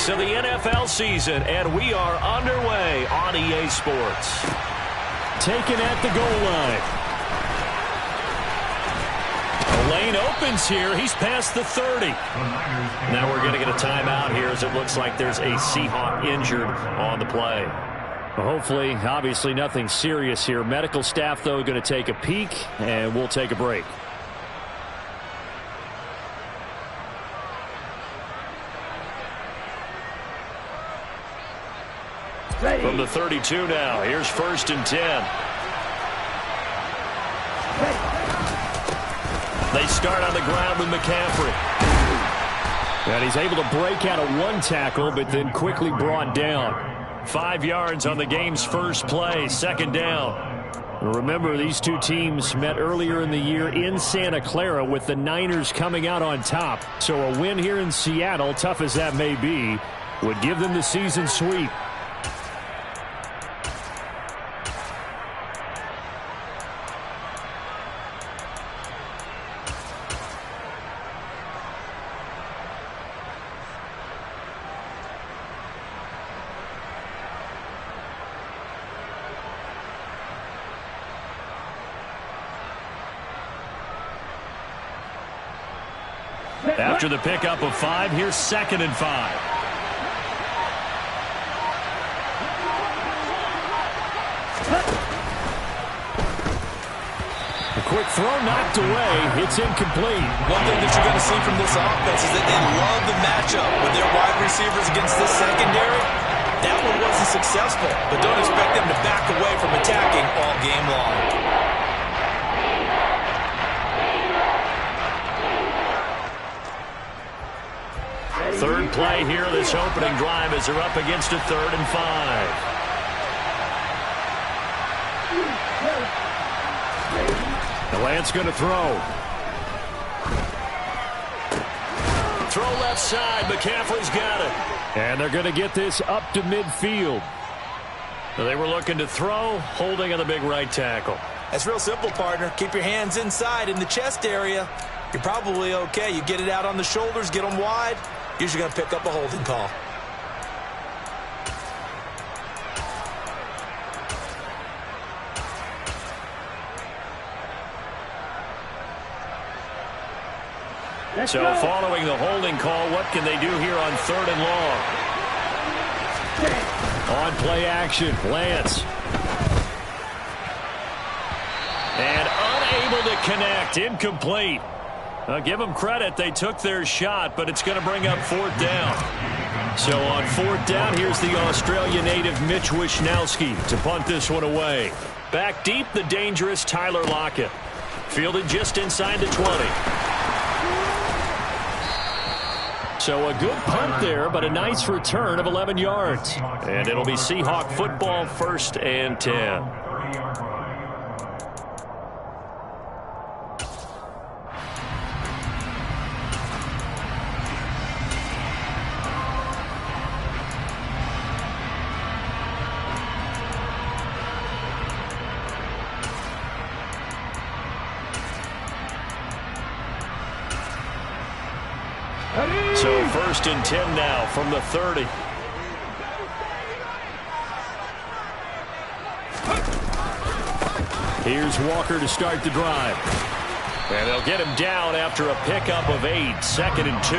weeks of the NFL season, and we are underway on EA Sports. Taken at the goal line. The lane opens here. He's past the 30. Now we're going to get a timeout here as it looks like there's a Seahawk injured on the play. Well, hopefully, obviously nothing serious here. Medical staff, though, going to take a peek, and we'll take a break. From the 32 now, here's 1st and 10. They start on the ground with McCaffrey. And he's able to break out of one tackle, but then quickly brought down. 5 yards on the game's first play, 2nd down. Remember, these two teams met earlier in the year in Santa Clara with the Niners coming out on top. So a win here in Seattle, tough as that may be, would give them the season sweep. After the pickup of 5, here's 2nd and 5. A quick throw knocked away. It's incomplete. One thing that you're going to see from this offense is that they love the matchup with their wide receivers against this secondary. That one wasn't successful, but don't expect them to back away from attacking all game long. Third play here, this opening drive as they're up against a 3rd and 5. The Lance going to throw. Throw left side, McCaffrey's got it. And they're going to get this up to midfield. They were looking to throw, holding on the big right tackle. That's real simple, partner. Keep your hands inside in the chest area. You're probably okay. You get it out on the shoulders, get them wide. Usually going to pick up a holding call. So following the holding call, what can they do here on 3rd and long? On play action, Lance. And unable to connect, incomplete. Give them credit, they took their shot, but it's going to bring up 4th down. So on 4th down, here's the Australia native Mitch Wishnowsky to punt this one away. Back deep, the dangerous Tyler Lockett. Fielded just inside the 20. So a good punt there, but a nice return of 11 yards. And it'll be Seahawk football, 1st and 10. So 1st and 10 now from the 30. Here's Walker to start the drive. And they'll get him down after a pickup of 8, 2nd and 2.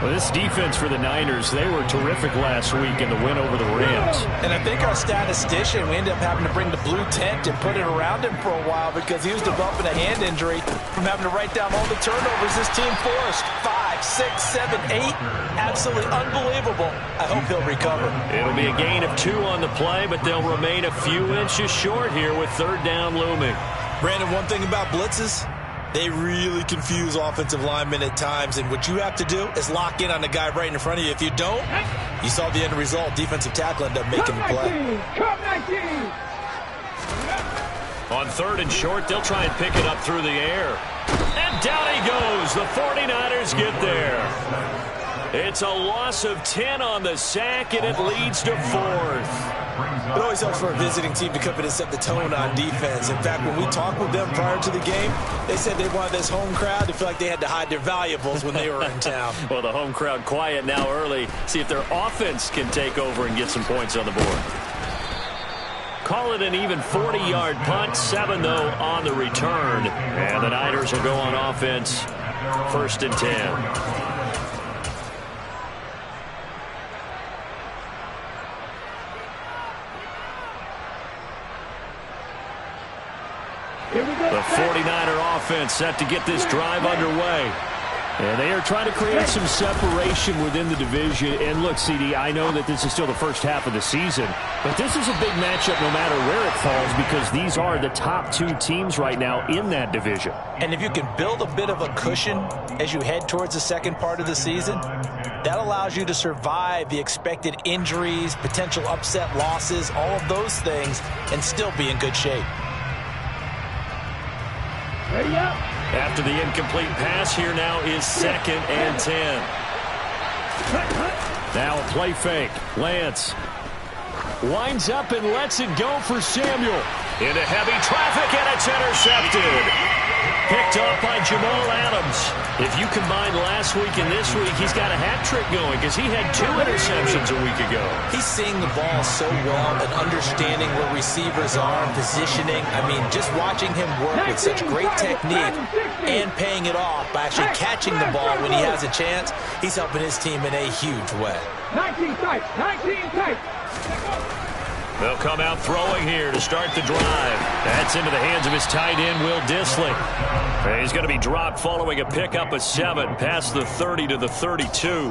Well, this defense for the Niners, they were terrific last week in the win over the Rams. And I think our statistician, we ended up having to bring the blue tent and put it around him for a while because he was developing a hand injury from having to write down all the turnovers this team forced. 5, 6, 7, 8. Absolutely unbelievable. I hope he'll recover. It'll be a gain of 2 on the play, but they'll remain a few inches short here with 3rd down looming. Brandon, one thing about blitzes, they really confuse offensive linemen at times, and what you have to do is lock in on the guy right in front of you. If you don't, you saw the end result. Defensive tackle ended up making the play. On 3rd and short, they'll try and pick it up through the air. And down he goes. The 49ers get there. It's a loss of 10 on the sack, and it leads to 4th. It always helps for a visiting team to come in and set the tone on defense. In fact, when we talked with them prior to the game, they said they wanted this home crowd to feel like they had to hide their valuables when they were in town. Well, the home crowd quiet now early. See if their offense can take over and get some points on the board. Call it an even 40-yard punt. 7, though, on the return. And the Niners will go on offense. 1st and 10. The 49er offense set to get this drive underway. And they are trying to create some separation within the division. And look, CD, I know that this is still the first half of the season, but this is a big matchup no matter where it falls because these are the top 2 teams right now in that division. And if you can build a bit of a cushion as you head towards the second part of the season, that allows you to survive the expected injuries, potential upset losses, all of those things, and still be in good shape. After the incomplete pass, here now is 2nd and 10. Now a play fake. Lance winds up and lets it go for Samuel. Into heavy traffic, and it's intercepted. Picked off by Jamal Adams. If you combine last week and this week, he's got a hat trick going because he had 2 interceptions a week ago. He's seeing the ball so well and understanding where receivers are, positioning. I mean, just watching him work with such great technique and paying it off by actually catching the ball when he has a chance, he's helping his team in a huge way. 19 tight, 19 tight. They'll come out throwing here to start the drive. That's into the hands of his tight end, Will Dissly. He's going to be dropped following a pickup of 7 past the 30 to the 32.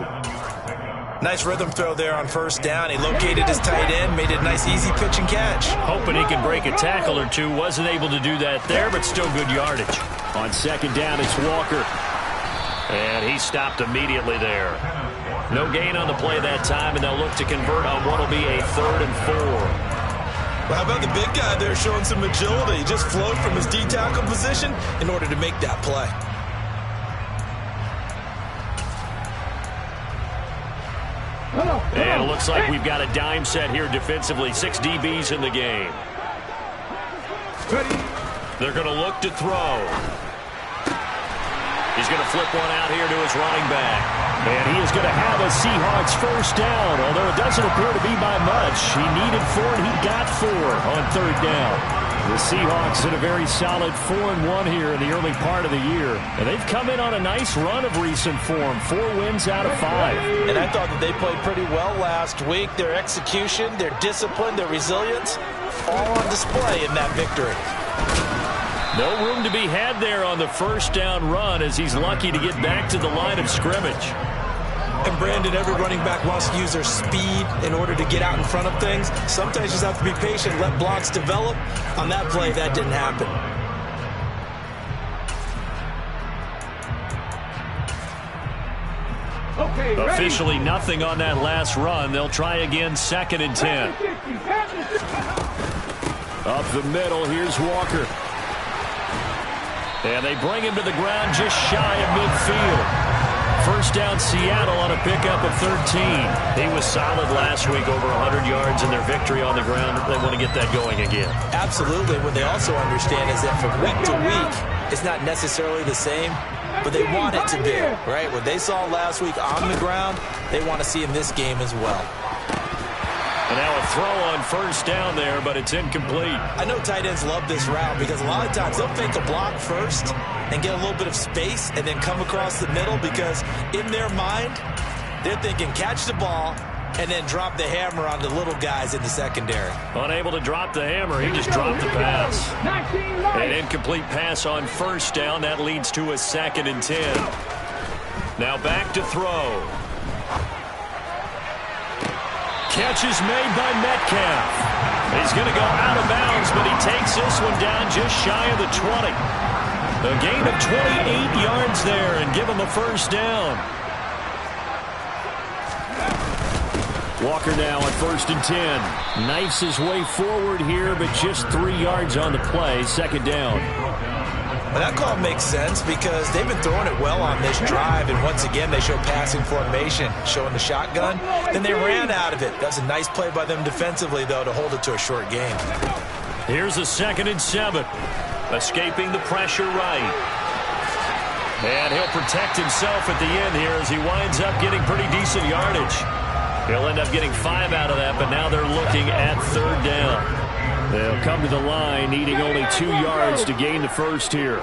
Nice rhythm throw there on 1st down. He located his tight end, made it a nice easy pitch and catch. Hoping he can break a tackle or 2. Wasn't able to do that there, but still good yardage. On 2nd down, it's Walker. And he stopped immediately there. No gain on the play that time, and they'll look to convert on what will be a 3rd and 4. Well, how about the big guy there showing some agility? He just flowed from his D-tackle position in order to make that play. And it looks like we've got a dime set here defensively. 6 DBs in the game. They're going to look to throw. He's going to flip one out here to his running back. And he is going to have a Seahawks 1st down, although it doesn't appear to be by much. He needed 4, and he got 4 on 3rd down. The Seahawks in a very solid 4-1 here in the early part of the year. And they've come in on a nice run of recent form. 4 wins out of 5. And I thought that they played pretty well last week. Their execution, their discipline, their resilience, all on display in that victory. No room to be had there on the 1st down run as he's lucky to get back to the line of scrimmage. And Brandon, every running back wants to use their speed in order to get out in front of things. Sometimes you just have to be patient, let blocks develop. On that play, that didn't happen. Okay, officially nothing on that last run. They'll try again, 2nd and 10. Up the middle, here's Walker. And they bring him to the ground just shy of midfield. 1st down Seattle on a pickup of 13. He was solid last week, over 100 yards in their victory on the ground. They want to get that going again. Absolutely. What they also understand is that from week to week, it's not necessarily the same, but they want it to be, right? What they saw last week on the ground, they want to see in this game as well. And now a throw on 1st down there, but it's incomplete. I know tight ends love this route because a lot of times they'll fake a block first and get a little bit of space and then come across the middle because in their mind, they're thinking catch the ball and then drop the hammer on the little guys in the secondary. Unable to drop the hammer, he just dropped the pass. An incomplete pass on 1st down. That leads to a 2nd and 10. Now back to throw. Catch is made by Metcalf. He's going to go out of bounds, but he takes this one down just shy of the 20. A gain of 28 yards there and give him a 1st down. Walker now on 1st and 10. Knifes his way forward here, but just 3 yards on the play. 2nd down. Well, that call makes sense because they've been throwing it well on this drive, and once again they show passing formation, showing the shotgun. Then they ran out of it. That's a nice play by them defensively, though, to hold it to a short game. Here's a 2nd and 7. Escaping the pressure right. And he'll protect himself at the end here as he winds up getting pretty decent yardage. He'll end up getting 5 out of that, but now they're looking at 3rd down. They'll come to the line, needing only 2 yards to gain the first here.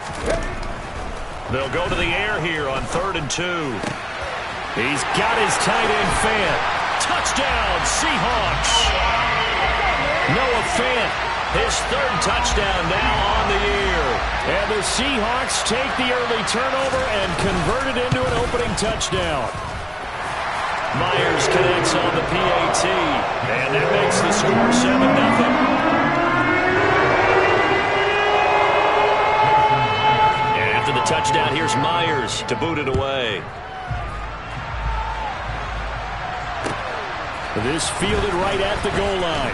They'll go to the air here on 3rd and 2. He's got his tight end Fant. Touchdown, Seahawks. Noah Fant, his 3rd touchdown now on the year. And the Seahawks take the early turnover and convert it into an opening touchdown. Myers connects on the PAT, and that makes the score 7-0. After the touchdown, here's Myers to boot it away. This fielded right at the goal line.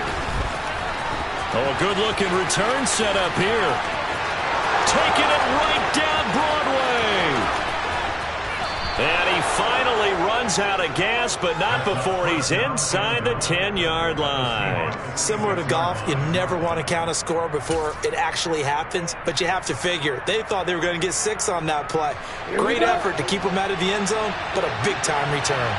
Oh, good-looking return set up here. Taking it right down Broadway. And he finally runs out of gas, but not before he's inside the 10-yard line. Similar to golf, you never want to count a score before it actually happens, but you have to figure. They thought they were going to get 6 on that play. Great effort to keep them out of the end zone, but a big-time return.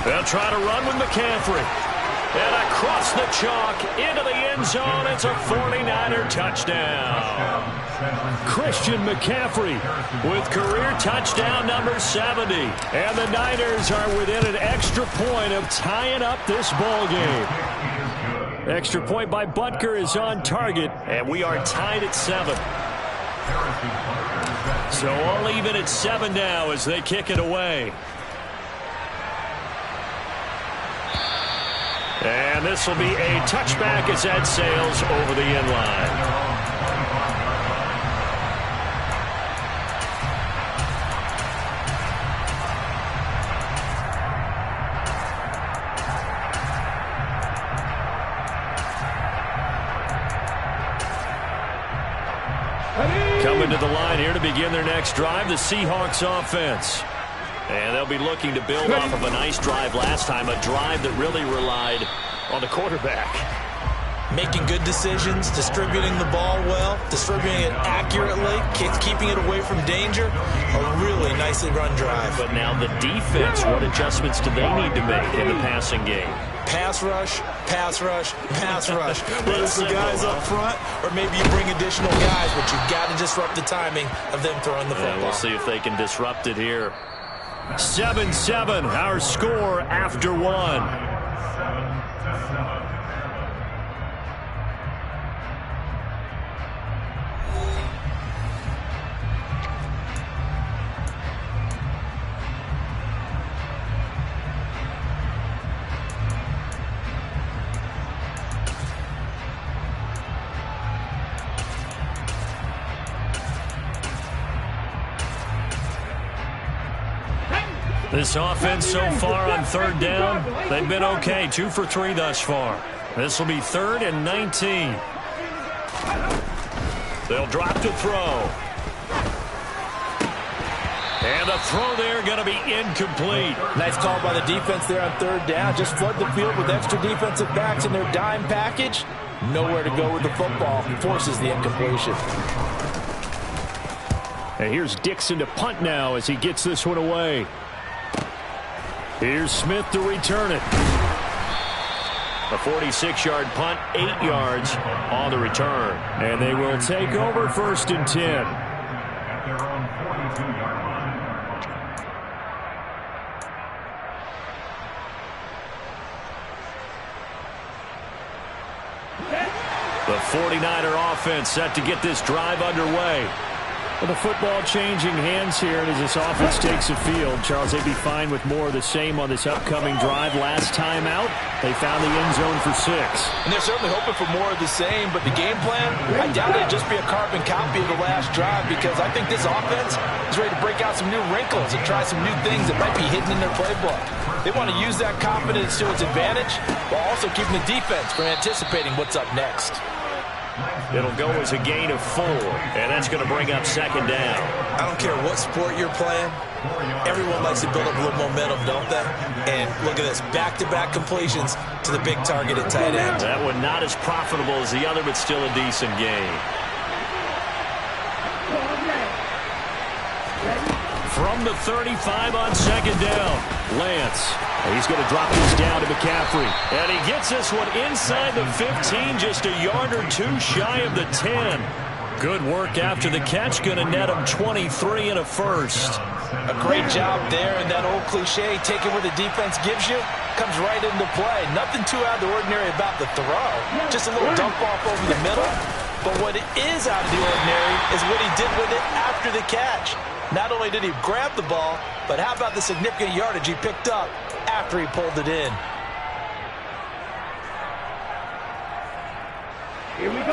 They'll try to run with McCaffrey. And across the chalk into the end zone, it's a 49er touchdown. Christian McCaffrey with career touchdown number 70. And the Niners are within an extra point of tying up this ball game. Extra point by Butker is on target, and we are tied at 7. So all even at 7 now as they kick it away. And this will be a touchback as that sails over the end line. Coming to the line here to begin their next drive, the Seahawks offense. And they'll be looking to build off of a nice drive last time, a drive that really relied on the quarterback. Making good decisions, distributing the ball well, distributing it accurately, keeping it away from danger. A really nicely run drive. But now the defense, what adjustments do they need to make in the passing game? Pass rush, pass rush, pass rush. Whether it's the guys up front or maybe you bring additional guys, but you've got to disrupt the timing of them throwing the football. We'll see if they can disrupt it here. 7-7, our score after 1. This offense so far on 3rd down, they've been okay. 2 for 3 thus far. This will be 3rd and 19. They'll drop to throw. And the throw there going to be incomplete. Nice call by the defense there on 3rd down. Just flood the field with extra defensive backs in their dime package. Nowhere to go with the football. Forces the incompletion. And here's Dixon to punt now as he gets this one away. Here's Smith to return it. A 46-yard punt, 8 yards on the return. And they will take over 1st and 10. The 49er offense set to get this drive underway. Well, the football changing hands here as this offense takes the field. Charles, they'd be fine with more of the same on this upcoming drive. Last time out, they found the end zone for 6. And they're certainly hoping for more of the same, but the game plan, I doubt it'd just be a carbon copy of the last drive because I think this offense is ready to break out some new wrinkles and try some new things that might be hidden in their playbook. They want to use that confidence to its advantage while also keeping the defense from anticipating what's up next. It'll go as a gain of 4, and that's going to bring up second down. I don't care what sport you're playing. Everyone likes to build up a little momentum, don't they? And look at this, back-to-back completions to the big target at tight end. That one not as profitable as the other, but still a decent gain. From the 35 on second down, Lance. He's going to drop this down to McCaffrey. And he gets this one inside the 15, just a yard or 2 shy of the 10. Good work after the catch, going to net him 23 and a first. A great job there, and that old cliche, take it where the defense gives you, comes right into play. Nothing too out of the ordinary about the throw. Just a little dump off over the middle. But what is out of the ordinary is what he did with it after the catch. Not only did he grab the ball, but how about the significant yardage he picked up after he pulled it in.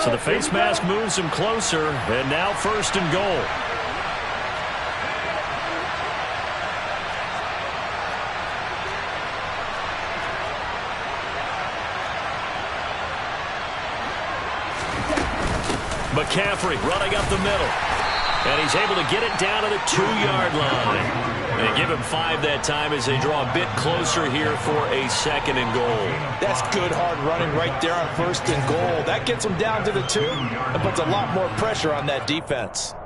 So the face mask moves him closer, and now first and goal. McCaffrey running up the middle. And he's able to get it down to the 2-yard line. They give him 5 that time as they draw a bit closer here for a second and goal. That's good hard running right there on first and goal. That gets him down to the 2 and puts a lot more pressure on that defense.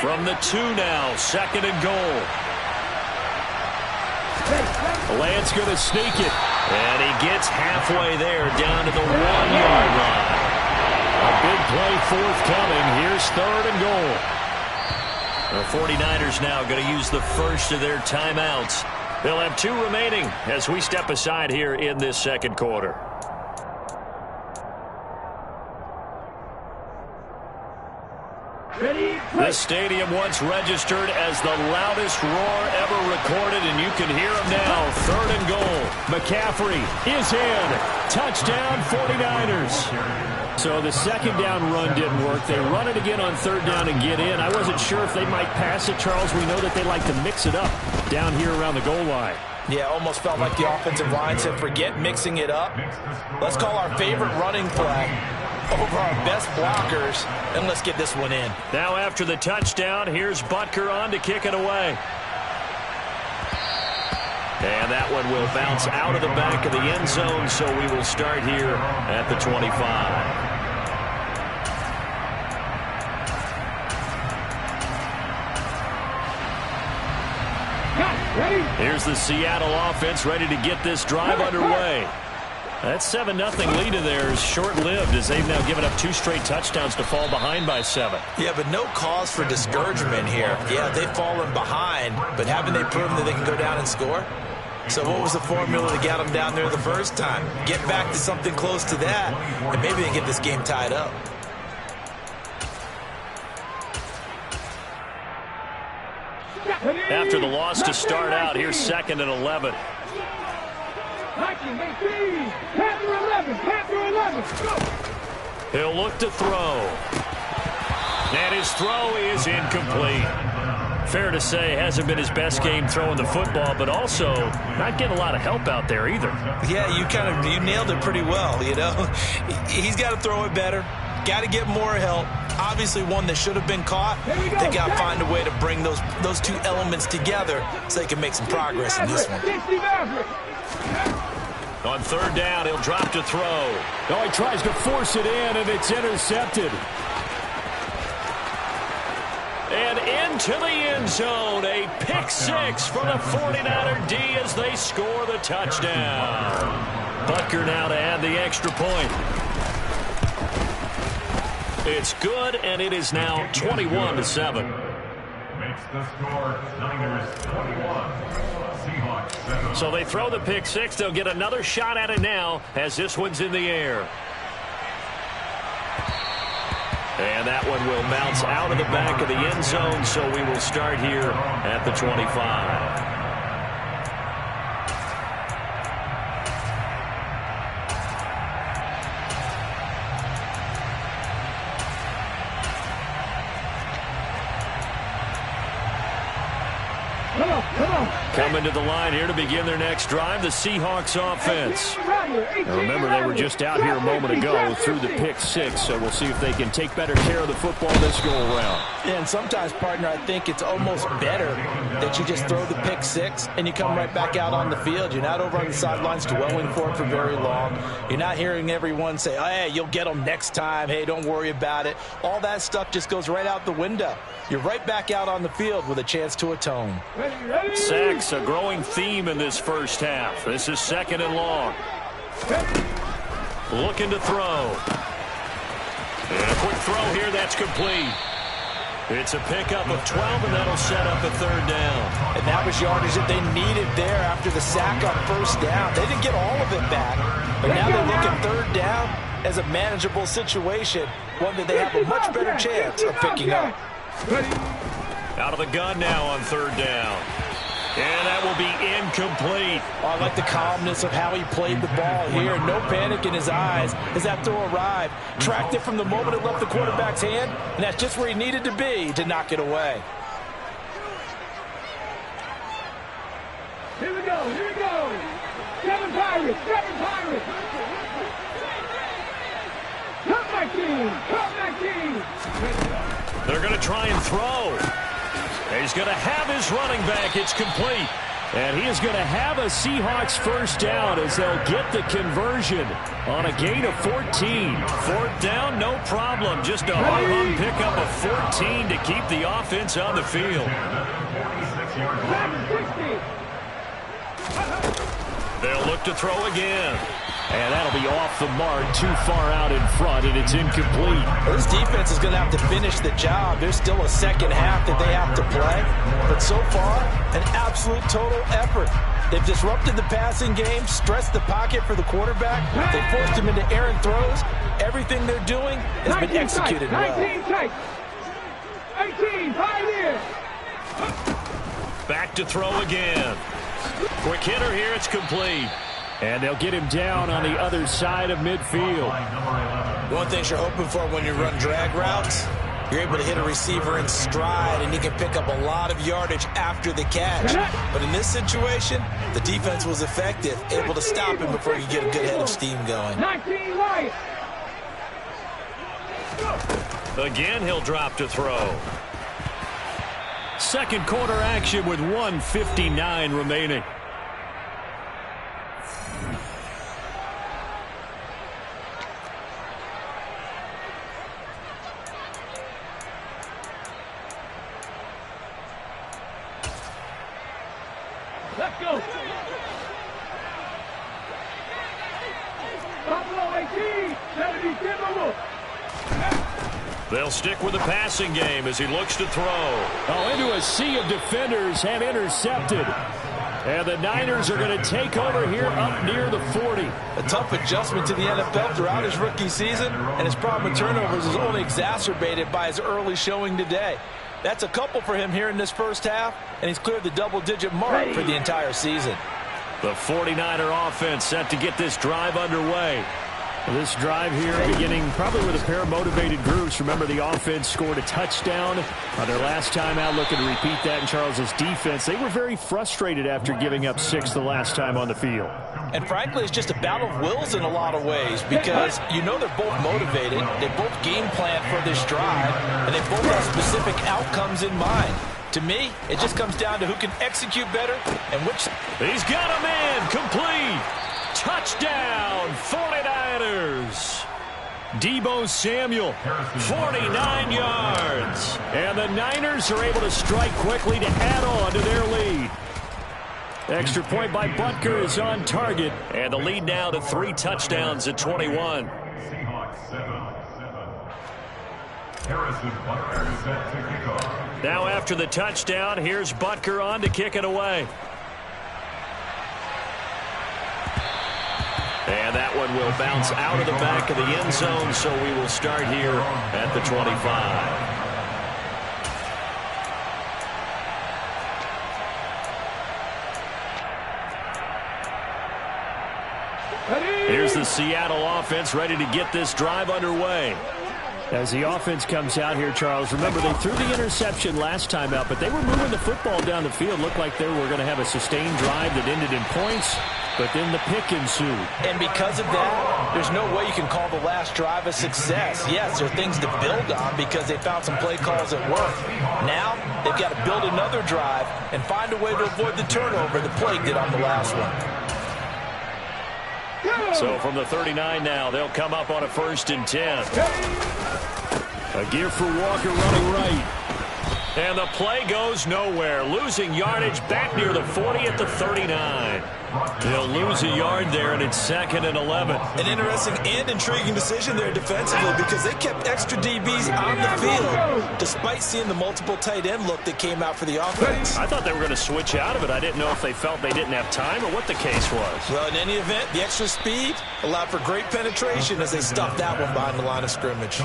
From the 2 now, second and goal. Lance going to sneak it. And he gets halfway there down to the 1-yard line. A big play forthcoming. Here's third and goal. The 49ers now going to use the first of their timeouts. They'll have 2 remaining as we step aside here in this second quarter. This stadium once registered as the loudest roar ever recorded, and you can hear him now. Third and goal. McCaffrey is in. Touchdown 49ers. So the second down run didn't work. They run it again on third down and get in. I wasn't sure if they might pass it, Charles. We know that they like to mix it up down here around the goal line. Yeah, almost felt like the offensive line said, forget mixing it up. Let's call our favorite running play over our best blockers, and let's get this one in. Now after the touchdown, here's Butker on to kick it away. And that one will bounce out of the back of the end zone, so we will start here at the 25. Here's the Seattle offense ready to get this drive underway. That 7-0 lead of theirs short-lived as they've now given up 2 straight touchdowns to fall behind by 7. Yeah, but no cause for discouragement here. Yeah, they've fallen behind, but haven't they proven that they can go down and score? So what was the formula to get them down there the first time? Get back to something close to that, and maybe they get this game tied up. After the loss to start out, here's second and 11. He'll look to throw. And his throw is incomplete. Fair to say, hasn't been his best game throwing the football, but also not getting a lot of help out there either. Yeah, you nailed it pretty well, you know. He's got to throw it better. Got to get more help. Obviously one that should have been caught. They got to find a way to bring those 2 elements together so they can make some progress in this one. On third down, he'll drop to throw. Oh, he tries to force it in, and it's intercepted. And into the end zone, a pick 6 for the 49er D as they score the touchdown. Butker now to add the extra point. It's good, and it is now 21-7. Makes the score Niners 21, Seahawks 7. So they throw the pick 6. They'll get another shot at it now as this one's in the air. And that one will bounce out of the back of the end zone, so we will start here at the 25. Coming to the line here to begin their next drive, the Seahawks offense. Now remember, they were just out here a moment ago through the pick six, so we'll see if they can take better care of the football this go-around. Yeah, and sometimes, partner, I think it's almost better that you just throw the pick six and you come right back out on the field. You're not over on the sidelines dwelling for it for very long. You're not hearing everyone say, oh, hey, you'll get them next time. Hey, don't worry about it. All that stuff just goes right out the window. You're right back out on the field with a chance to atone. Sacks, a growing theme in this first half. This is 2nd and long. Looking to throw. And a quick throw here, that's complete. It's a pickup of 12, and that'll set up a 3rd down. And that was yardage that they needed there after the sack on 1st down. They didn't get all of it back, but now they look at 3rd down as a manageable situation, one that they have a much better chance of picking up. Out of the gun now on 3rd down. And that will be incomplete. Oh, I like the calmness of how he played the ball here. No panic in his eyes as that throw arrived. Tracked it from the moment it left the quarterback's hand, and that's just where he needed to be to knock it away. Here we go, here we go. 7 Pirates, 7 Pirates. Come back team, come back team. They're going to try and throw. He's going to have his running back. It's complete. And he is going to have a Seahawks 1st down as they'll get the conversion on a gain of 14. 4th down, no problem. Just a hard-run pickup of 14 to keep the offense on the field. They'll look to throw again. And that'll be off the mark, too far out in front, and it's incomplete. This defense is going to have to finish the job. There's still a 2nd half that they have to play. But so far, an absolute total effort. They've disrupted the passing game, stressed the pocket for the quarterback. They forced him into errant throws. Everything they're doing has been executed well. 19 tight. 18, Pioneer. Back to throw again. Quick hitter here, it's complete. And they'll get him down on the other side of midfield. One thing you're hoping for when you run drag routes, you're able to hit a receiver in stride, and you can pick up a lot of yardage after the catch. But in this situation, the defense was effective, able to stop him before you get a good head of steam going. 19 right. Again, he'll drop to throw. 2nd quarter action with 1:59 remaining. Let's go. Buffalo 18, 70 Timberwolves. They'll stick with the passing game as he looks to throw. Oh, into a sea of defenders have intercepted. And the Niners are going to take over here up near the 40. A tough adjustment to the NFL throughout his rookie season, and his problem with turnovers is only exacerbated by his early showing today. That's a couple for him here in this 1st half, and he's cleared the double-digit mark for the entire season. The 49er offense set to get this drive underway. This drive here beginning probably with a pair of motivated groups. Remember, the offense scored a touchdown their last time out, looking to repeat that in Charles's defense. They were very frustrated after giving up 6 the last time on the field. And frankly, it's just a battle of wills in a lot of ways, because you know they're both motivated, they both game plan for this drive, and they both have specific outcomes in mind. To me, it just comes down to who can execute better and which. He's got him in, complete. Touchdown, 49ers. Deebo Samuel, 49 yards. And the Niners are able to strike quickly to add on to their lead. Extra point by Butker is on target. And the lead now to 3 touchdowns at 21. Seahawks 7. Harrison Butker is set to kick off. Now after the touchdown, here's Butker on to kick it away. And that one will bounce out of the back of the end zone, so we will start here at the 25. Here's the Seattle offense ready to get this drive underway. As the offense comes out here, Charles, remember they threw the interception last time out, but they were moving the football down the field. Looked like they were going to have a sustained drive that ended in points, but then the pick ensued. And because of that, there's no way you can call the last drive a success. Yes, there are things to build on because they found some play calls that work. Now, they've got to build another drive and find a way to avoid the turnover the play did on the last one. So from the 39 now, they'll come up on a 1st and 10. A give for Walker running right. And the play goes nowhere. Losing yardage back near the 40 at the 39. They'll lose a yard there, and it's 2nd and 11. An interesting and intriguing decision there defensively because they kept extra DBs on the field despite seeing the multiple tight end look that came out for the offense. I thought they were going to switch out of it. I didn't know if they felt they didn't have time or what the case was. Well, in any event, the extra speed allowed for great penetration as they stuffed that one behind the line of scrimmage.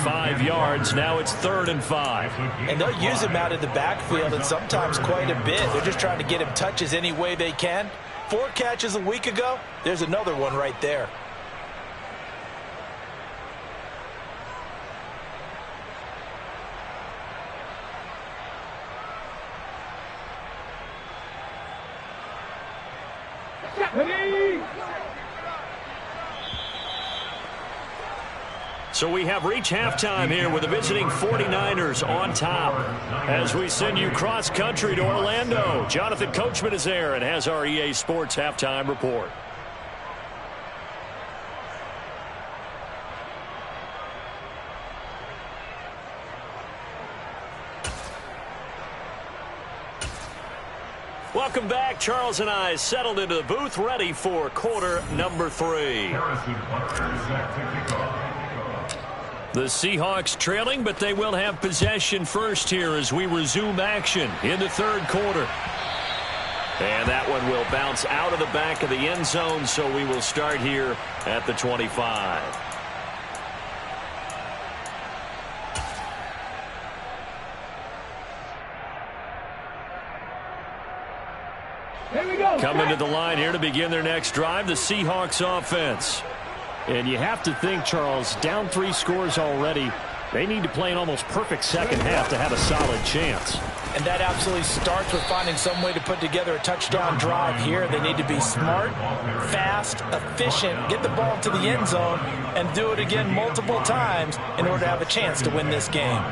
5 yards. Now it's 3rd and 5. And they'll use him out of the backfield and sometimes quite a bit. They're just trying to get him touches any way they can. 4 catches a week ago. There's another one right there. So we have reached halftime here with the visiting 49ers on top. As we send you cross-country to Orlando, Jonathan Coachman is there and has our EA Sports halftime report. Welcome back. Charles and I settled into the booth, ready for quarter number 3. The Seahawks trailing, but they will have possession first here as we resume action in the 3rd quarter. And that one will bounce out of the back of the end zone, so we will start here at the 25. Here we go. Coming to the line here to begin their next drive, the Seahawks offense. And you have to think, Charles, down 3 scores already. They need to play an almost perfect second half to have a solid chance. And that absolutely starts with finding some way to put together a touchdown drive here. They need to be smart, fast, efficient, get the ball to the end zone, and do it again multiple times in order to have a chance to win this game.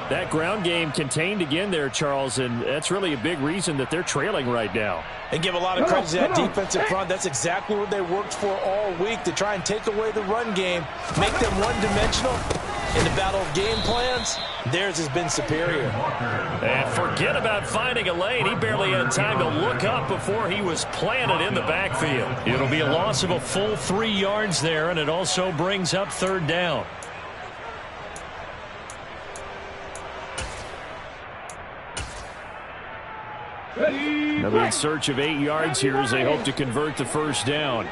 That ground game contained again there, Charles, and that's really a big reason that they're trailing right now. And give a lot of credit to that defensive front. That's exactly what they worked for all week, to try and take away the run game, make them one-dimensional. In the battle of game plans, theirs has been superior. And forget about finding a lane. He barely had time to look up before he was planted in the backfield. It'll be a loss of a full 3 yards there, and it also brings up 3rd down. They'll be in search of 8 yards here as they hope to convert the 1st down.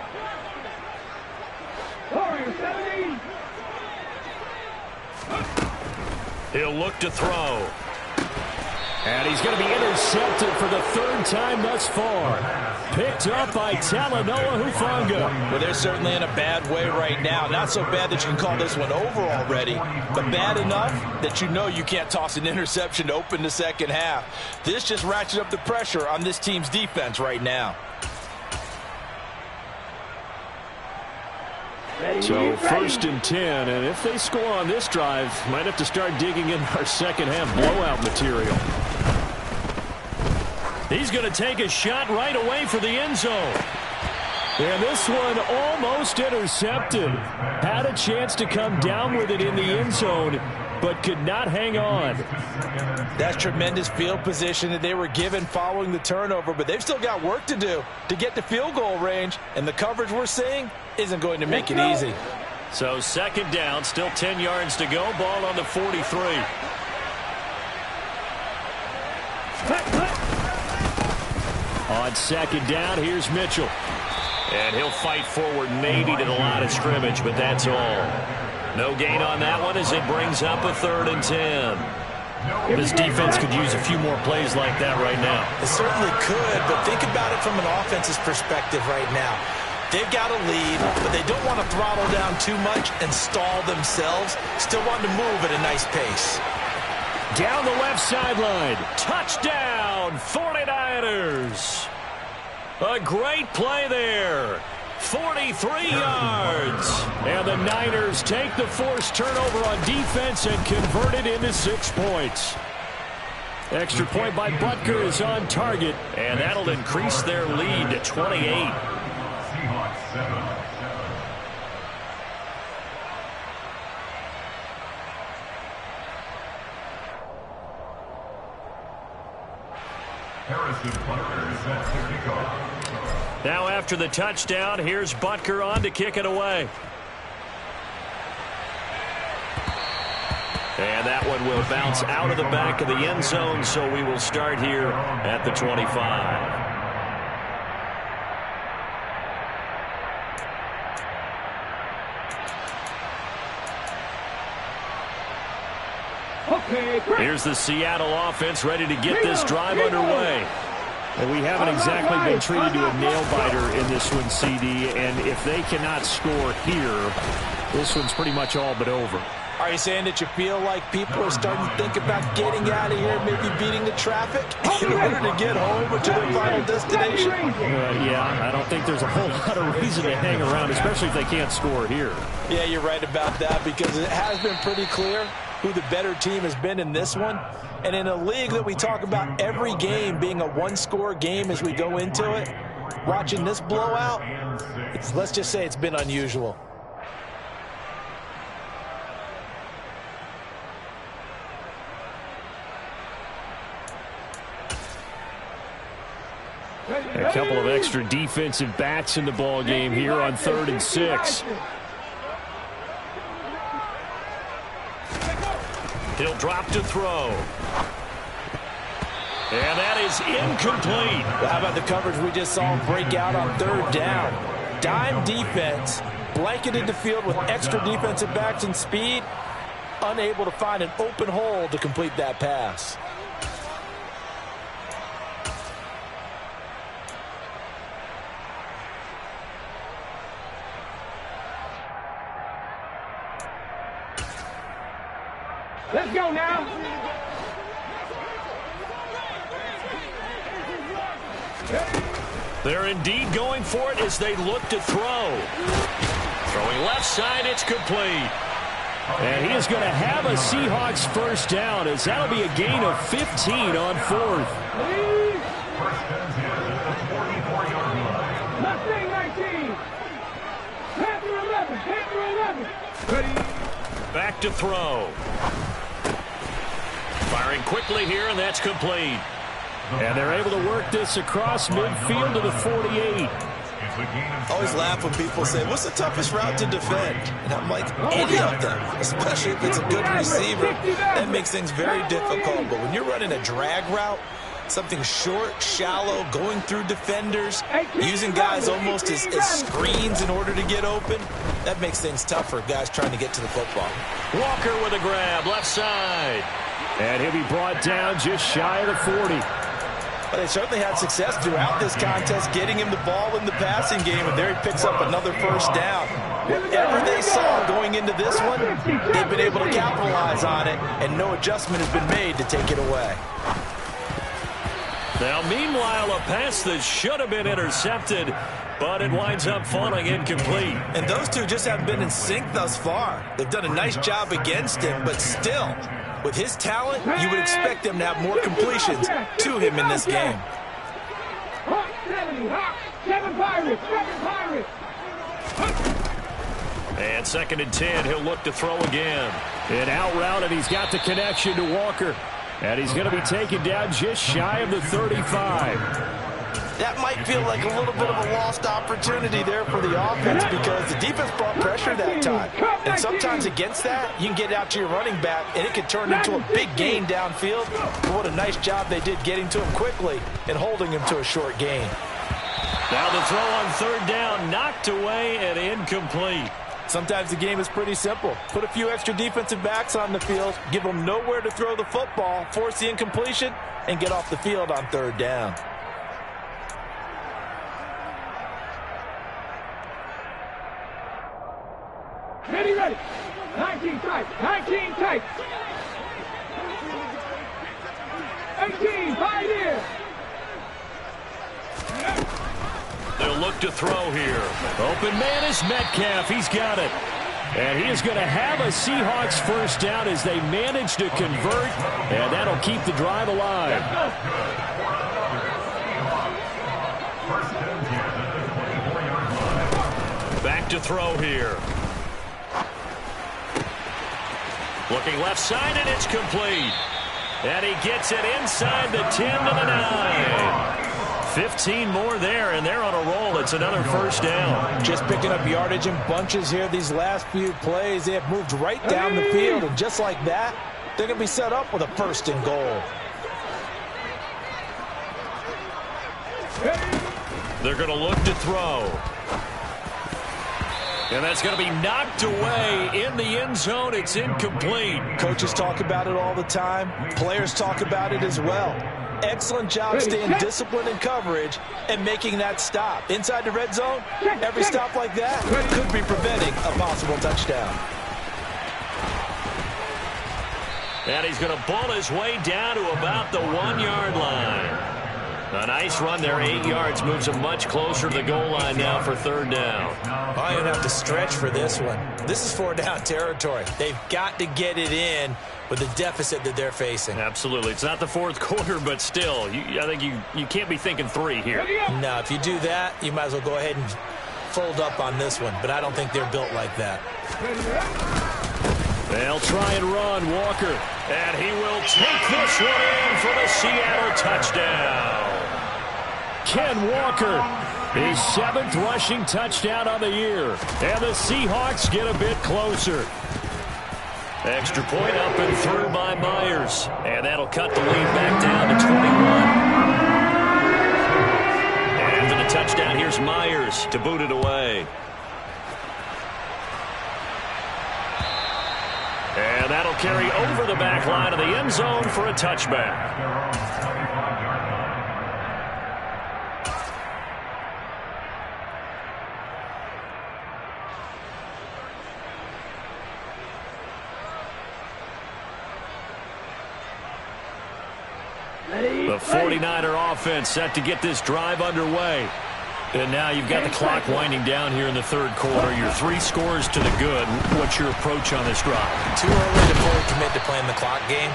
He'll look to throw. And he's going to be intercepted for the 3rd time thus far. Picked up by Talanoa Hufanga. Well, they're certainly in a bad way right now. Not so bad that you can call this one over already, but bad enough that you know you can't toss an interception to open the second half. This just ratchets up the pressure on this team's defense right now. So 1st and 10, and if they score on this drive, might have to start digging in our second half blowout material. He's going to take a shot right away for the end zone. And this one almost intercepted. Had a chance to come down with it in the end zone, but could not hang on. That's tremendous field position that they were given following the turnover, but they've still got work to do to get to field goal range, and the coverage we're seeing isn't going to make it easy. So 2nd down, still 10 yards to go, ball on the 43. On 2nd down, here's Mitchell. And he'll fight forward maybe to the line of scrimmage, but that's all. No gain on that one as it brings up a 3rd and 10. This defense could use a few more plays like that right now. It certainly could, but think about it from an offense's perspective right now. 4th and 1, 2nd and 1, 3rd and 1. They're going to have to They've got a lead, but they don't want to throttle down too much and stall themselves. Still want to move at a nice pace. Down the left sideline. Touchdown, 49ers. A great play there. 43 yards. And the Niners take the forced turnover on defense and convert it into 6 points. Extra point by Butker is on target. And that'll increase their lead to 28. Seahawks 7. Harrison Butker is set to kick off. Now after the touchdown, here's Butker on to kick it away. And that one will bounce out of the back of the end zone, so we will start here at the 25. Here's the Seattle offense ready to get this drive underway. And we haven't exactly been treated to a nail-biter in this one, CD. And if they cannot score here, this one's pretty much all but over. Are you saying that you feel like people are starting to think about getting out of here, maybe beating the traffic in order to get home or to their final destination? Yeah, I don't think there's a whole lot of reason to hang around, especially if they can't score here. Yeah, you're right about that, because it has been pretty clear who the better team has been in this one. And in a league that we talk about every game being a one-score game as we go into it, watching this blowout, let's just say it's been unusual. A couple of extra defensive backs in the ball game here on 3rd and 6. He'll drop to throw. And that is incomplete. Well, how about the coverage we just saw him break out on 3rd down? Dime defense, blanketed the field with extra defensive backs and speed, unable to find an open hole to complete that pass. Let's go now. They're indeed going for it as they look to throw. Throwing left side, it's complete. And he is going to have a Seahawks first down, as that'll be a gain of 15 on 4th. First and 10 at the 44-yard line. Mustang 19. Panther 11. Panther 11. Ready. Back to throw. Firing quickly here, and that's complete. And they're able to work this across midfield to the 48. I always laugh when people say, what's the toughest route to defend? And I'm like, any of them, especially if it's a good receiver. That makes things very difficult. But when you're running a drag route, something short, shallow, going through defenders, using guys almost as screens in order to get open, that makes things tough for guys trying to get to the football. Walker with a grab, left side. And he'll be brought down just shy of the 40. Well, they certainly had success throughout this contest, getting him the ball in the passing game, and there he picks up another first down. Whatever they saw going into this one, they've been able to capitalize on it, and no adjustment has been made to take it away. Now, meanwhile, a pass that should have been intercepted, but it winds up falling incomplete. And those two just haven't been in sync thus far. They've done a nice job against him, but still, with his talent, you would expect them to have more completions to him in this game. And 2nd and 10, he'll look to throw again. An out route, and he's got the connection to Walker. And he's going to be taken down just shy of the 35. That might feel like a little bit of a lost opportunity there for the offense, because the defense brought pressure that time. And sometimes against that, you can get out to your running back, and it can turn into a big gain downfield. But what a nice job they did getting to him quickly and holding him to a short gain. Now the throw on 3rd down, knocked away and incomplete. Sometimes the game is pretty simple. Put a few extra defensive backs on the field, give them nowhere to throw the football, force the incompletion, and get off the field on 3rd down. strike. 18, Pioneer. They'll look to throw here. Open man is Metcalf. He's got it. And he is going to have a Seahawks first down as they manage to convert, and that'll keep the drive alive. Back to throw here. Looking left side, and it's complete. And he gets it inside the 10 to the 9. 15 more there, and they're on a roll. It's another first down. Just picking up yardage in bunches here these last few plays. They have moved right down the field, and just like that, they're going to be set up with a first and goal. They're going to look to throw. And that's going to be knocked away in the end zone. It's incomplete. Coaches talk about it all the time. Players talk about it as well. Excellent job staying disciplined in coverage and making that stop. Inside the red zone, every stop like that could be preventing a possible touchdown. And he's going to bull his way down to about the 1-yard line. A nice run there, 8 yards, moves him much closer to the goal line now for third down. I'm going to have to stretch for this one. This is 4-down territory. They've got to get it in with the deficit that they're facing. Absolutely. It's not the fourth quarter, but still, I think you can't be thinking 3 here. No, if you do that, you might as well go ahead and fold up on this one, but I don't think they're built like that. They'll try and run, Walker. And he will take this one in for the Seattle touchdown. Ken Walker, his 7th rushing touchdown on the year. And the Seahawks get a bit closer. Extra point up and through by Myers. And that'll cut the lead back down to 21. After the touchdown, here's Myers to boot it away. And that'll carry over the back line of the end zone for a touchback. The 49er offense set to get this drive underway. And now you've got the clock winding down here in the third quarter. You're 3 scores to the good. What's your approach on this drive? Too early to fully commit to playing the clock game.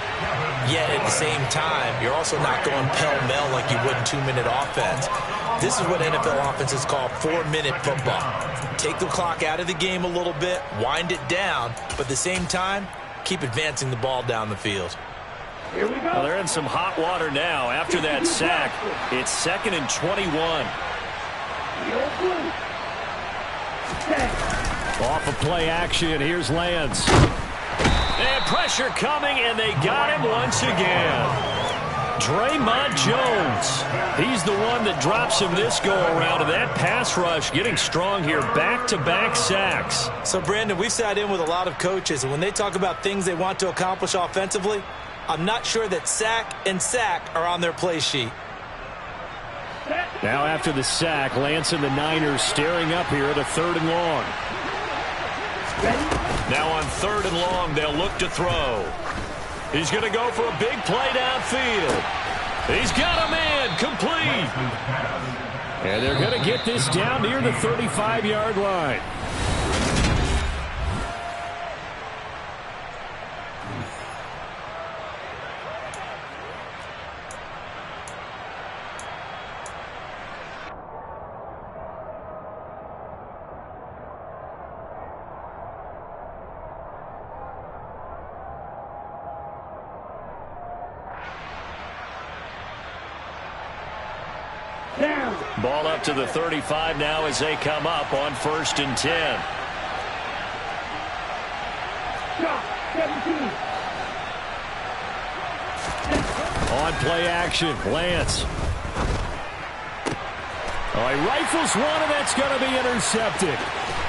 Yet at the same time, you're also not going pell-mell like you would in 2-minute offense. This is what NFL offenses call 4-minute football. Take the clock out of the game a little bit, wind it down, but at the same time, keep advancing the ball down the field. Here we go. Well, they're in some hot water now. After that sack, it's 2nd and 21. Off of play action, here's Lance. And pressure coming, and they got him once again. Draymond Jones. He's the one that drops him this go-around, and that pass rush getting strong here. Back-to-back sacks. So, Brandon, we've sat in with a lot of coaches, and when they talk about things they want to accomplish offensively, I'm not sure that sack and sack are on their play sheet. Now after the sack, Lance and the Niners staring up here at a 3rd and long. Now on 3rd and long, they'll look to throw. He's going to go for a big play downfield. He's got a man complete. And they're going to get this down near the 35-yard line. Ball up to the 35 now as they come up on 1st and 10. On play action, Lance. Oh, he rifles one, and that's going to be intercepted.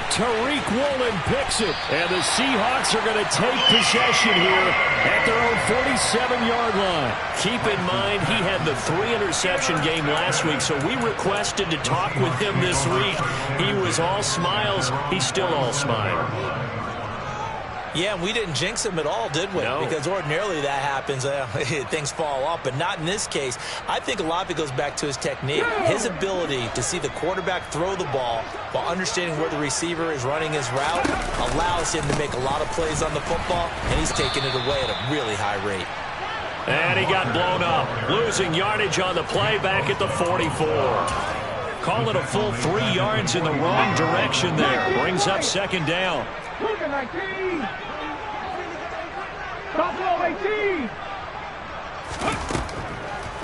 Tariq Woolen picks it, and the Seahawks are going to take possession here at their own 47-yard line. Keep in mind, he had the 3-interception game last week, so we requested to talk with him this week. He was all smiles. He's still all smile. Yeah, we didn't jinx him at all, did we? No. Because ordinarily that happens. Things fall off, but not in this case. I think a lot of it goes back to his technique. His ability to see the quarterback throw the ball while understanding where the receiver is running his route allows him to make a lot of plays on the football, and he's taking it away at a really high rate. And he got blown up, losing yardage on the play back at the 44. Call it a full 3 yards in the wrong direction there. Brings up second down. Luka 19. Buffalo 18.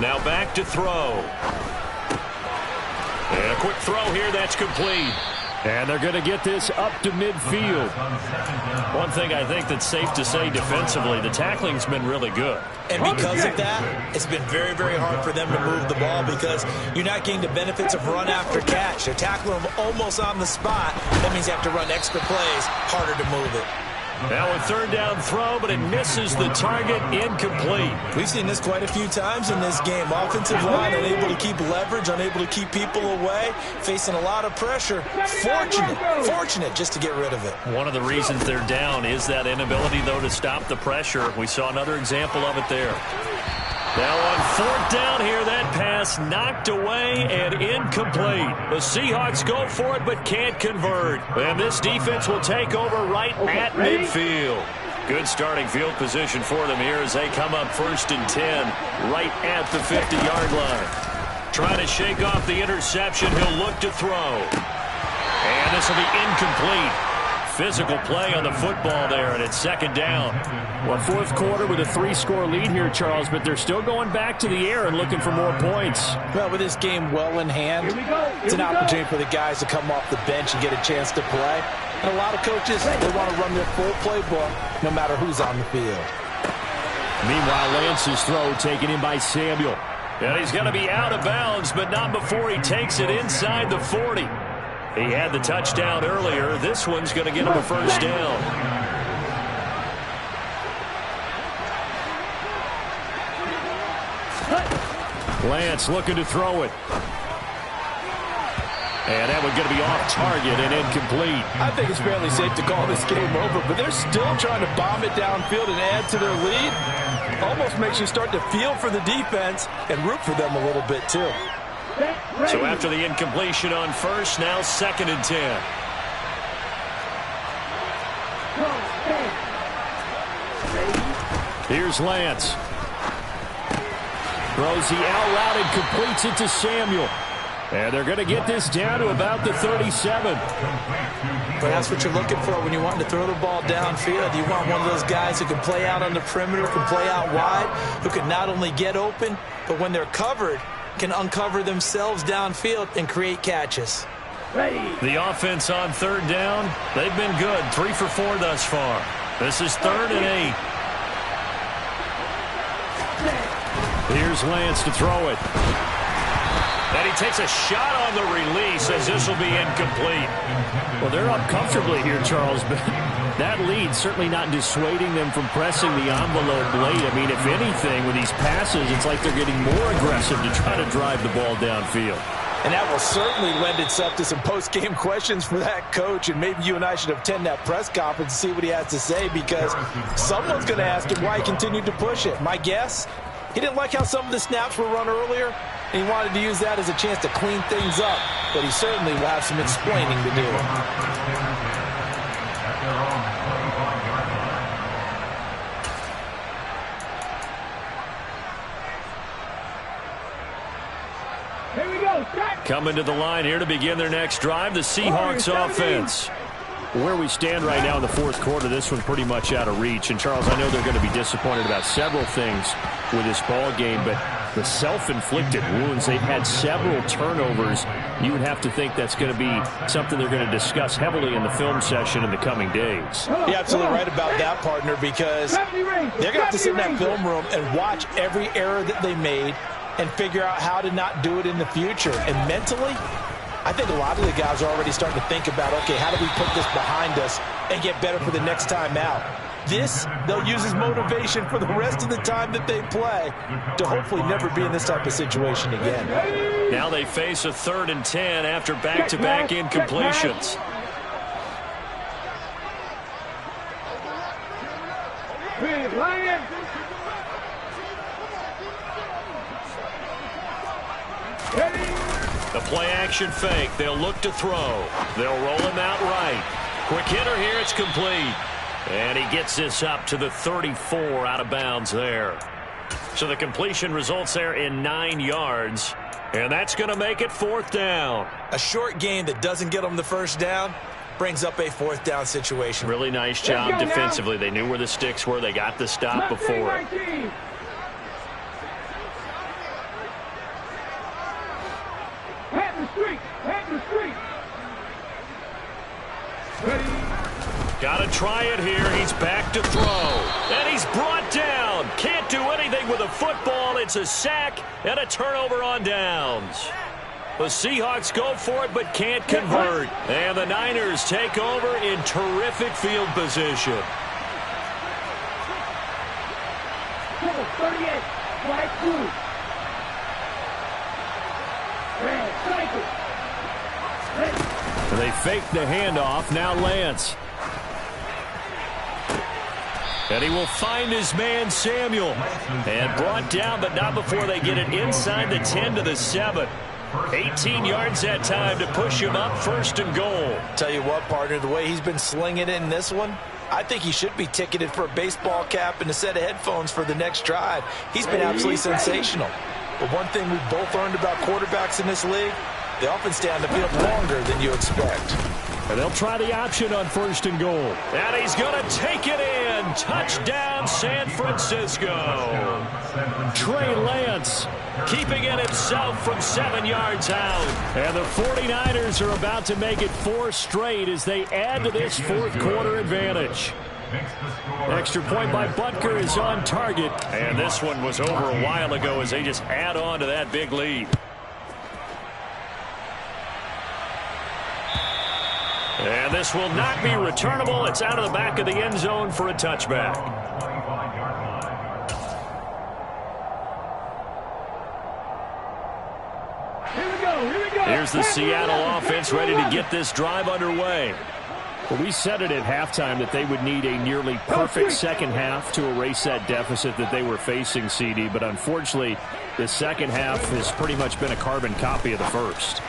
Now back to throw. And a quick throw here, that's complete. And they're going to get this up to midfield. One thing I think that's safe to say defensively, the tackling's been really good. And because of that, it's been very, very hard for them to move the ball because you're not getting the benefits of run after catch. They're tackling them almost on the spot. That means you have to run extra plays, harder to move it. Now a third down throw, but it misses the target, incomplete. We've seen this quite a few times in this game. Offensive line unable to keep leverage, unable to keep people away, facing a lot of pressure. Fortunate just to get rid of it. One of the reasons they're down is that inability, though, to stop the pressure. We saw another example of it there. Now on fourth down here, that pass knocked away and incomplete. The Seahawks go for it but can't convert. And this defense will take over right at midfield. Good starting field position for them here as they come up 1st and 10 right at the 50-yard line. Trying to shake off the interception. He'll look to throw. And this will be incomplete. Physical play on the football there, and it's second down. Well, fourth quarter with a 3-score lead here, Charles, but they're still going back to the air and looking for more points. Well, with this game well in hand, it's an opportunity for the guys to come off the bench and get a chance to play. And a lot of coaches, they want to run their full playbook no matter who's on the field. Meanwhile, Lance's throw taken in by Samuel. And he's going to be out of bounds, but not before he takes it inside the 40. He had the touchdown earlier. This one's going to get him a first down. Lance looking to throw it. And that one's going to be off target and incomplete. I think it's fairly safe to call this game over, but they're still trying to bomb it downfield and add to their lead. Almost makes you start to feel for the defense and root for them a little bit, too. So after the incompletion on first, now 2nd and 10. Here's Lance. Throws the out route and completes it to Samuel. And they're going to get this down to about the 37. But that's what you're looking for when you want to throw the ball downfield. You want one of those guys who can play out on the perimeter, can play out wide, who can not only get open, but when they're covered, can uncover themselves downfield and create catches. The offense on third down, they've been good. 3 for 4 thus far. This is 3rd and 8. Here's Lance to throw it. And he takes a shot on the release as this will be incomplete. Well, they're up comfortably here, Charles, but that lead certainly not dissuading them from pressing the envelope late. I mean, if anything, with these passes, it's like they're getting more aggressive to try to drive the ball downfield. And that will certainly lend itself to some post-game questions for that coach, and maybe you and I should attend that press conference and see what he has to say, because someone's going to ask him why he continued to push it. My guess, he didn't like how some of the snaps were run earlier, and he wanted to use that as a chance to clean things up, but he certainly will have some explaining to do. Coming to the line here to begin their next drive, the Seahawks offense. Where we stand right now in the fourth quarter, this one's pretty much out of reach. And, Charles, I know they're going to be disappointed about several things with this ball game, but the self-inflicted wounds, they've had several turnovers. You would have to think that's going to be something they're going to discuss heavily in the film session in the coming days. You're absolutely right about that, partner, because they're going to have to sit in that film room and watch every error that they made and figure out how to not do it in the future. And mentally, I think a lot of the guys are already starting to think about, okay, how do we put this behind us and get better for the next time out? This, they'll use as motivation for the rest of the time that they play to hopefully never be in this type of situation again. Now they face a 3rd and 10 after back-to-back incompletions. The play action fake. They'll look to throw. They'll roll him out right. Quick hitter here. It's complete. And he gets this up to the 34 out of bounds there. So the completion results there in 9 yards. And that's going to make it 4th down. A short gain that doesn't get them the first down brings up a 4th down situation. Really nice job defensively. They knew where the sticks were. They got the stop before it. Got to try it here. He's back to throw. And he's brought down. Can't do anything with a football. It's a sack and a turnover on downs. The Seahawks go for it but can't convert. And the Niners take over in terrific field position. 38, right through. They fake the handoff. Now Lance. And he will find his man Samuel. And brought down, but not before they get it inside the 10 to the 7. 18 yards that time to push him up 1st and goal. Tell you what, partner, the way he's been slinging it in this one, I think he should be ticketed for a baseball cap and a set of headphones for the next drive. He's been absolutely sensational. But one thing we've both learned about quarterbacks in this league, they often stay on the field longer than you expect. And they'll try the option on 1st and goal. And he's going to take it in. Touchdown, San Francisco. Trey Lance keeping it himself from 7 yards out. And the 49ers are about to make it 4 straight as they add to this 4th quarter advantage. Extra point by Butker is on target. And this one was over a while ago as they just add on to that big lead. And this will not be returnable. It's out of the back of the end zone for a touchback. Here we go. Here's the Seattle offense ready to get this drive underway. Well, we said it at halftime that they would need a nearly perfect second half to erase that deficit that they were facing, CD. But unfortunately, the second half has pretty much been a carbon copy of the first.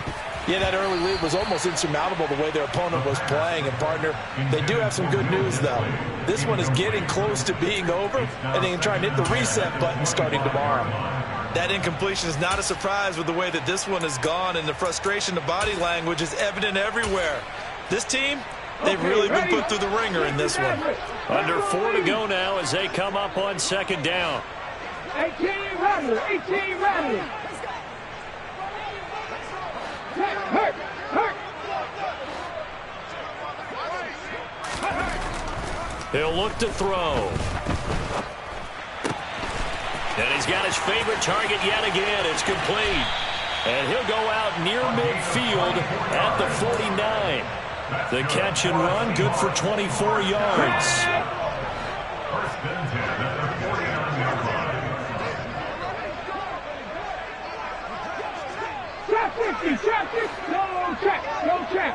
Yeah, that early lead was almost insurmountable the way their opponent was playing. And, partner, they do have some good news, though. This one is getting close to being over, and they can try and hit the reset button starting tomorrow. That incompletion is not a surprise with the way that this one has gone, and the frustration of body language is evident everywhere. This team, they've really been put through the ringer in this one. Under 4 to go now as they come up on 2nd down. 18 Rattler. Hurt. He'll look to throw. And he's got his favorite target yet again. It's complete. And he'll go out near midfield at the 49. The catch and run, good for 24 yards. 1st and 10 at the 49-yard line. Trap 50. No check.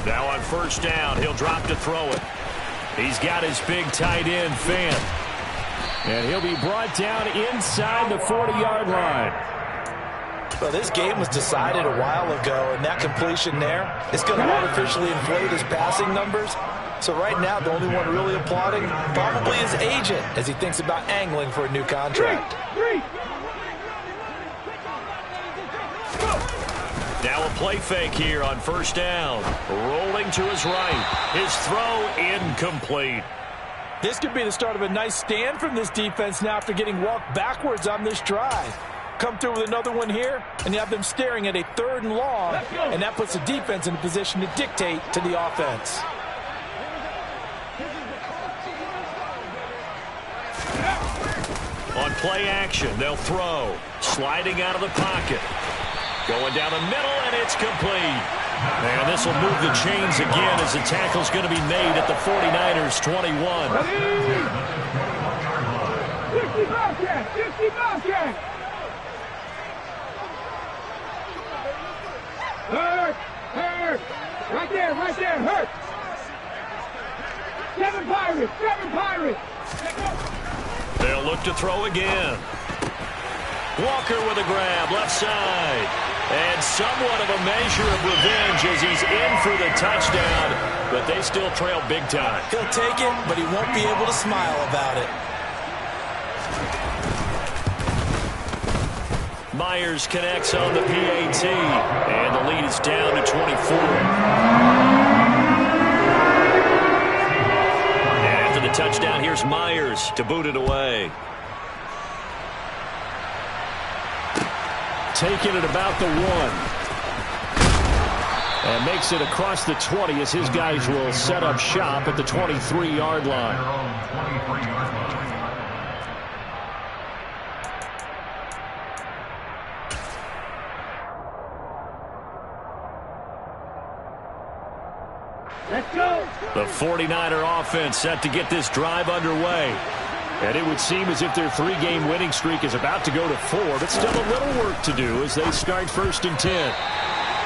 Now on 1st down, he'll drop to throw it. He's got his big tight end, Fant. And he'll be brought down inside the 40-yard line. Well, this game was decided a while ago, and that completion there is going to artificially inflate his passing numbers. So right now, the only one really applauding probably his agent as he thinks about angling for a new contract. Now a play fake here on 1st down. Rolling to his right. His throw incomplete. This could be the start of a nice stand from this defense now after getting walked backwards on this drive. Come through with another one here, and you have them staring at a 3rd and long, and that puts the defense in a position to dictate to the offense. On play action, they'll throw. Sliding out of the pocket. Going down the middle, and it's complete. And this will move the chains again as the tackle's going to be made at the 49ers' 21. 50 Bobcat. Hurt. Right there, hurt. 7 Pirates. They'll look to throw again. Walker with a grab, left side. And somewhat of a measure of revenge as he's in for the touchdown, but they still trail big time. He'll take it, but he won't be able to smile about it. Myers connects on the PAT, and the lead is down to 24. And after the touchdown, here's Myers to boot it away. Taking it about the 1. And makes it across the 20 as his guys will set up shop at the 23-yard line. Let's go. The 49er offense set to get this drive underway. And it would seem as if their 3-game winning streak is about to go to 4, but still a little work to do as they start 1st and 10.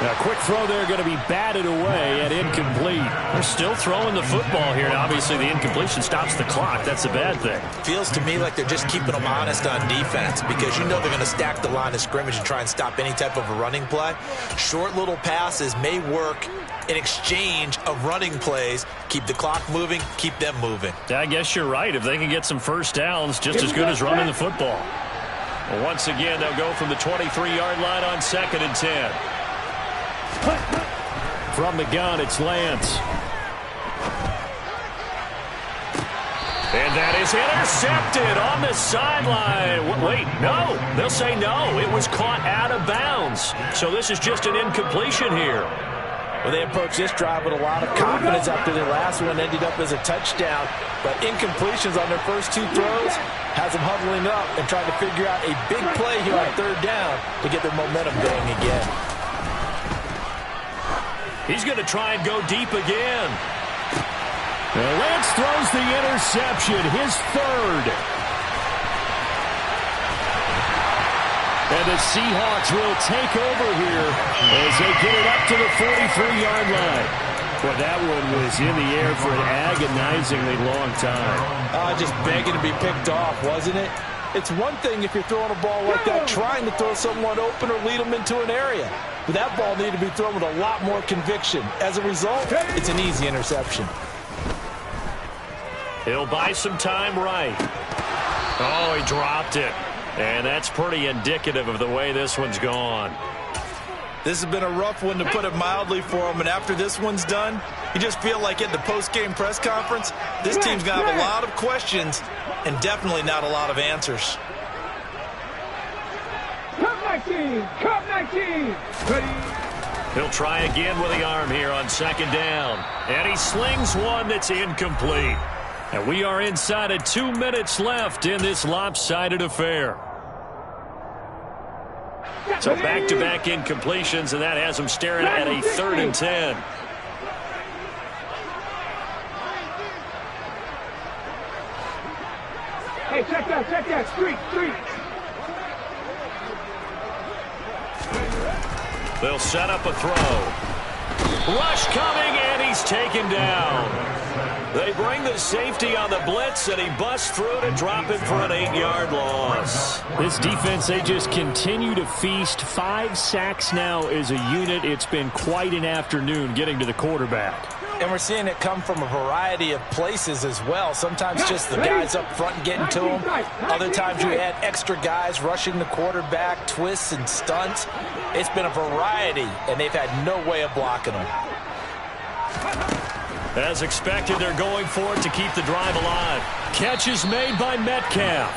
A quick throw there going to be batted away and incomplete. They're still throwing the football here, and obviously the incompletion stops the clock. That's a bad thing. Feels to me like they're just keeping them honest on defense because you know they're going to stack the line of scrimmage and try and stop any type of a running play. Short little passes may work in exchange of running plays. Keep the clock moving, keep them moving. I guess you're right. If they can get some first downs, just as good as running the football. Well, once again, they'll go from the 23-yard line on 2nd and 10. From the gun, it's Lance. And that is intercepted on the sideline. Wait, no. They'll say no. It was caught out of bounds. So this is just an incompletion here. Well, they approached this drive with a lot of confidence after their last one ended up as a touchdown. But incompletions on their first 2 throws has them huddling up and trying to figure out a big play here on 3rd down to get their momentum going again. He's going to try and go deep again. Now Lance throws the interception, his 3rd. And the Seahawks will take over here as they get it up to the 43-yard line. Well, that one was in the air for an agonizingly long time. Just begging to be picked off, wasn't it? It's one thing if you're throwing a ball like that, trying to throw someone open or lead them into an area. But that ball needed to be thrown with a lot more conviction. As a result, it's an easy interception. He'll buy some time right. Oh, he dropped it. And that's pretty indicative of the way this one's gone. This has been a rough one, to put it mildly, for him. And after this one's done, you just feel like at the post-game press conference, this team's going to have a lot of questions and definitely not a lot of answers. Come 19. Come 19. Ready. He'll try again with the arm here on 2nd down. And he slings one that's incomplete. And we are inside of 2 minutes left in this lopsided affair. So back-to-back incompletions, and that has them staring at a 3rd and 10. Hey, check that. Street. They'll set up a throw. Rush coming, and he's taken down. They bring the safety on the blitz, and he busts through to drop it for an 8-yard loss. This defense, they just continue to feast. 5 sacks now as a unit. It's been quite an afternoon getting to the quarterback. And we're seeing it come from a variety of places as well. Sometimes just the guys up front getting to him. Other times you add extra guys rushing the quarterback, twists and stunts. It's been a variety, and they've had no way of blocking them. As expected, they're going for it to keep the drive alive. Catch is made by Metcalf.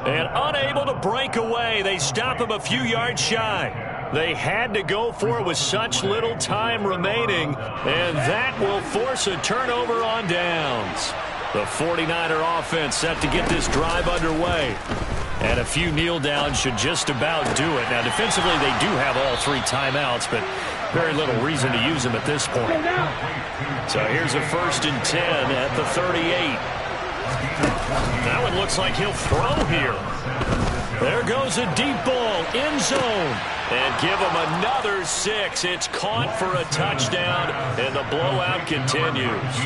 And unable to break away, they stop him a few yards shy. They had to go for it with such little time remaining, and that will force a turnover on downs. The 49er offense set to get this drive underway. And a few kneel downs should just about do it. Now, defensively, they do have all 3 timeouts, but very little reason to use them at this point. So here's a 1st and 10 at the 38. That one looks like he'll throw here. There goes a deep ball, end zone. And give him another 6. It's caught for a touchdown, and the blowout continues.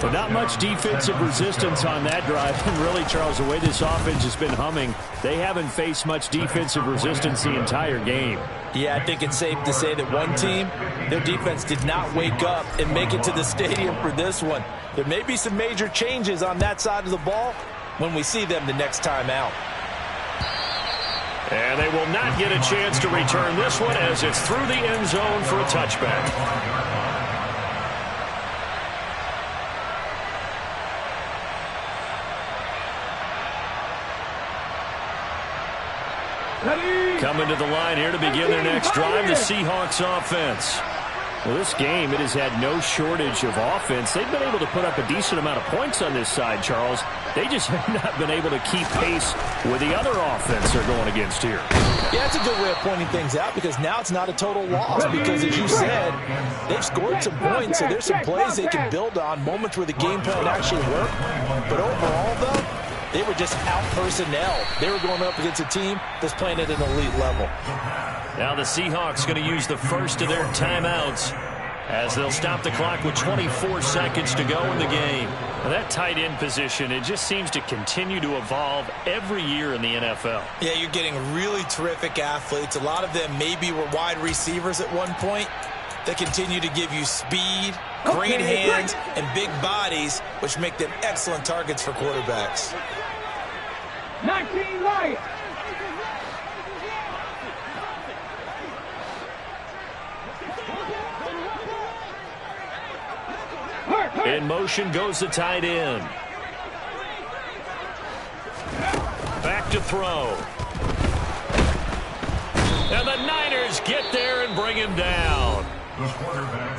Well, not much defensive resistance on that drive. And really, Charles, the way this offense has been humming, they haven't faced much defensive resistance the entire game. Yeah, I think it's safe to say that one team, their defense did not wake up and make it to the stadium for this one. There may be some major changes on that side of the ball when we see them the next time out. And they will not get a chance to return this one as it's through the end zone for a touchback. Coming to the line here to begin their next drive, the Seahawks offense. Well, this game, it has had no shortage of offense. They've been able to put up a decent amount of points on this side, Charles. They just have not been able to keep pace with the other offense they're going against here. Yeah, that's a good way of pointing things out because now it's not a total loss because, as you said, they've scored some points, so there's some plays they can build on, moments where the game plan actually worked. But overall, though, they were just out personnel. They were going up against a team that's playing at an elite level. Now the Seahawks going to use the first of their timeouts as they'll stop the clock with 24 seconds to go in the game. Now that tight end position, it just seems to continue to evolve every year in the NFL. Yeah, you're getting really terrific athletes. A lot of them maybe were wide receivers at one point. They continue to give you speed, great hands, and big bodies, which make them excellent targets for quarterbacks. 19 light. In motion goes the tight end. Back to throw. And the Niners get there and bring him down.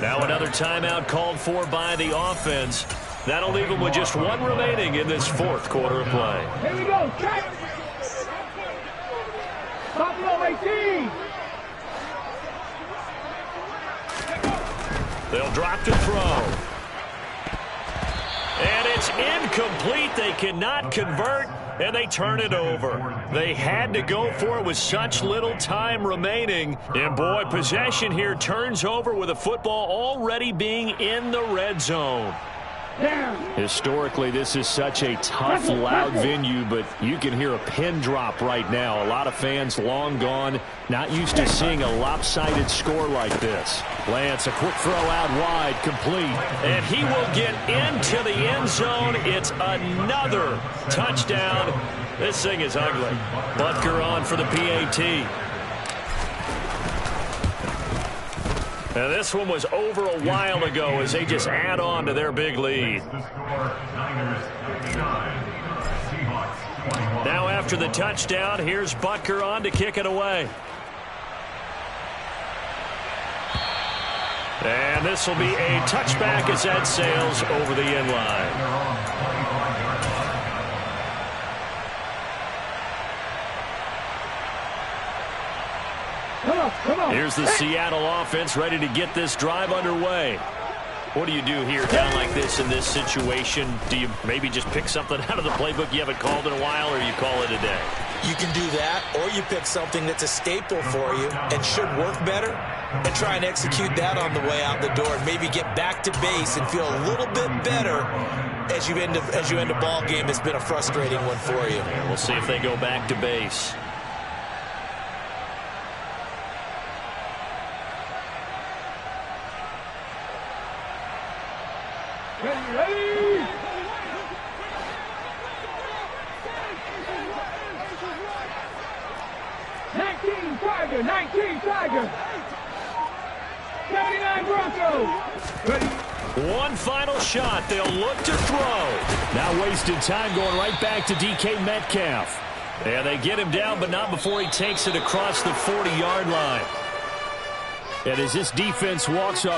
Now another timeout called for by the offense. That'll leave them with just one remaining in this fourth quarter of play. Here we go. Check. Buffalo 18. They'll drop to throw. And it's incomplete. They cannot convert, and they turn it over. They had to go for it with such little time remaining. And, boy, possession here turns over with the football already being in the red zone. Historically, this is such a tough, loud venue, but you can hear a pin drop right now. A lot of fans long gone, not used to seeing a lopsided score like this. Lance, a quick throw out wide, complete. And he will get into the end zone. It's another touchdown. This thing is ugly. Butker on for the PAT. And this one was over a while ago as they just add on to their big lead. Now after the touchdown, here's Butker on to kick it away. And this will be a touchback as that sails over the end line. Here's the Seattle offense ready to get this drive underway. What do you do here down like this in this situation? Do you maybe just pick something out of the playbook you haven't called in a while, or you call it a day? You can do that, or you pick something that's a staple for you and should work better and try and execute that on the way out the door and maybe get back to base and feel a little bit better as you end a ball game that's been a frustrating one for you. Yeah, we'll see if they go back to base. Ready. 19 Tiger, 19 Tiger. 79 Broncos. Ready. One final shot. They'll look to throw. Now wasted time going right back to DK Metcalf. And they get him down, but not before he takes it across the 40-yard line. And as this defense walks off